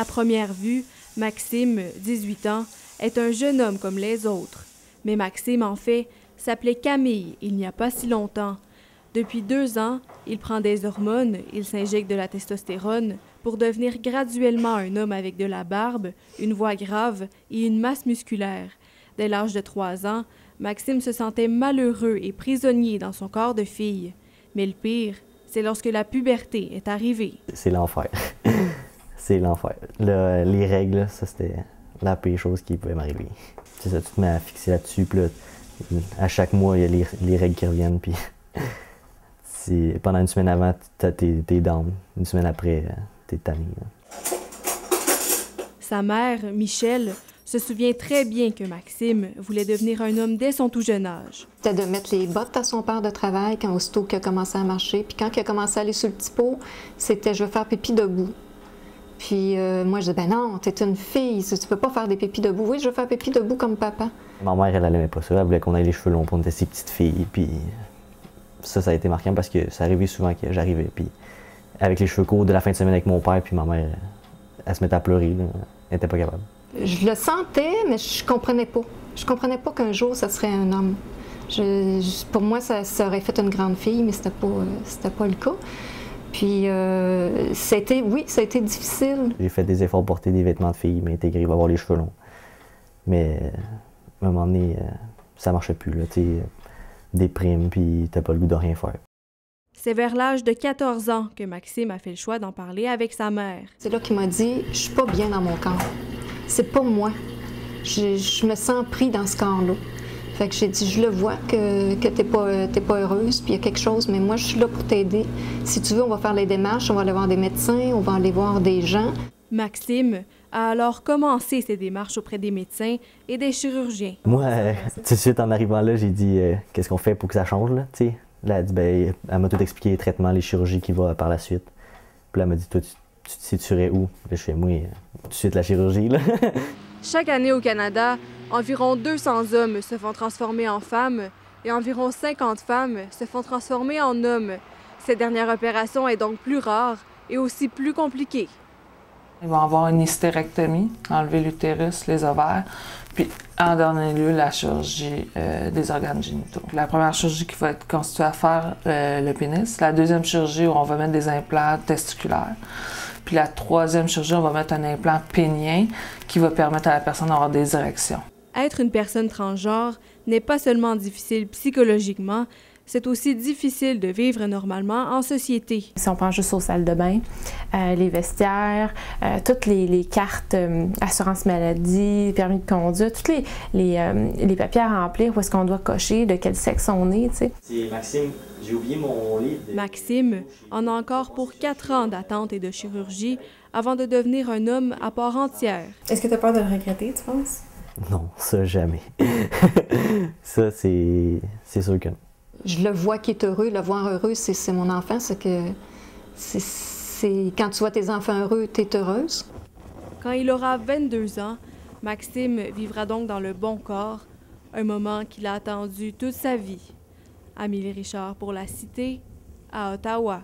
À première vue, Maxime, 18 ans, est un jeune homme comme les autres. Mais Maxime, en fait, s'appelait Camille il n'y a pas si longtemps. Depuis 2 ans, il prend des hormones, il s'injecte de la testostérone pour devenir graduellement un homme avec de la barbe, une voix grave et une masse musculaire. Dès l'âge de 3 ans, Maxime se sentait malheureux et prisonnier dans son corps de fille. Mais le pire, c'est lorsque la puberté est arrivée. C'est l'enfer. C'est l'enfer. Les règles, ça c'était la pire chose qui pouvait m'arriver. C'est ça, tu te mets à fixer là-dessus, puis là, à chaque mois, il y a les règles qui reviennent, puis pendant une semaine avant, t'es down. Une semaine après, t'es tanné. Sa mère, Michel, se souvient très bien que Maxime voulait devenir un homme dès son tout jeune âge. C'était de mettre les bottes à son père de travail quand aussitôt qu'il a commencé à marcher. Puis quand il a commencé à aller sur le petit pot, c'était « je veux faire pipi debout ». Puis moi, je disais « ben non, t'es une fille, tu peux pas faire des pipis debout. » « Oui, je veux faire pipi debout comme papa. » Ma mère, elle aimait pas ça. Elle voulait qu'on ait les cheveux longs pour une de ces petites filles. Puis ça a été marquant parce que ça arrivait souvent que j'arrivais. Puis avec les cheveux courts de la fin de semaine avec mon père, puis ma mère, elle se mettait à pleurer. Là. Elle était pas capable. Je le sentais, mais je comprenais pas. Je comprenais pas qu'un jour, ça serait un homme. Pour moi, ça aurait fait une grande fille, mais c'était pas le cas. Puis, ça a été difficile. J'ai fait des efforts pour porter des vêtements de fille, m'intégrer, avoir les cheveux longs. Mais à un moment donné, ça marchait plus. Là, déprime, puis t'as pas le goût de rien faire. C'est vers l'âge de 14 ans que Maxime a fait le choix d'en parler avec sa mère. C'est là qu'il m'a dit « je suis pas bien dans mon corps. C'est pas moi. Je me sens pris dans ce corps-là. » Fait que j'ai dit « je le vois que t'es pas heureuse, puis il y a quelque chose, mais moi je suis là pour t'aider. Si tu veux, on va faire les démarches, on va aller voir des médecins, on va aller voir des gens. » Maxime a alors commencé ses démarches auprès des médecins et des chirurgiens. Moi, tout de suite en arrivant là, j'ai dit qu'est-ce qu'on fait pour que ça change, là, tu sais. Là, elle, dit, ben, elle m'a tout expliqué, les traitements, les chirurgies qui vont par la suite. Puis là, elle m'a dit, toi, tu te situerais où? Puis là, je fais, moi, tout de suite la chirurgie, là. Chaque année au Canada, environ 200 hommes se font transformer en femmes et environ 50 femmes se font transformer en hommes. Cette dernière opération est donc plus rare et aussi plus compliquée. Ils vont avoir une hystérectomie, enlever l'utérus, les ovaires, puis en dernier lieu, la chirurgie des organes génitaux. La première chirurgie qui va être constituée à faire, le pénis. La deuxième chirurgie, où on va mettre des implants testiculaires. Puis la troisième chirurgie, on va mettre un implant pénien qui va permettre à la personne d'avoir des érections. Être une personne transgenre n'est pas seulement difficile psychologiquement, c'est aussi difficile de vivre normalement en société. Si on pense juste aux salles de bain, les vestiaires, toutes les cartes assurance maladie, permis de conduite, tous les papiers à remplir, où est-ce qu'on doit cocher, de quel sexe on est, tu sais. C'est Maxime, j'ai oublié mon livre. Maxime en a encore pour 4 ans d'attente et de chirurgie avant de devenir un homme à part entière. Est-ce que tu as peur de le regretter, tu penses? Non, ça jamais. Ça, c'est sûr que non. Je le vois qui est heureux, le voir heureux, c'est mon enfant, c'est que quand tu vois tes enfants heureux, tu es heureuse. Quand il aura 22 ans, Maxime vivra donc dans le bon corps, un moment qu'il a attendu toute sa vie. Amélie Richard pour La Cité, à Ottawa.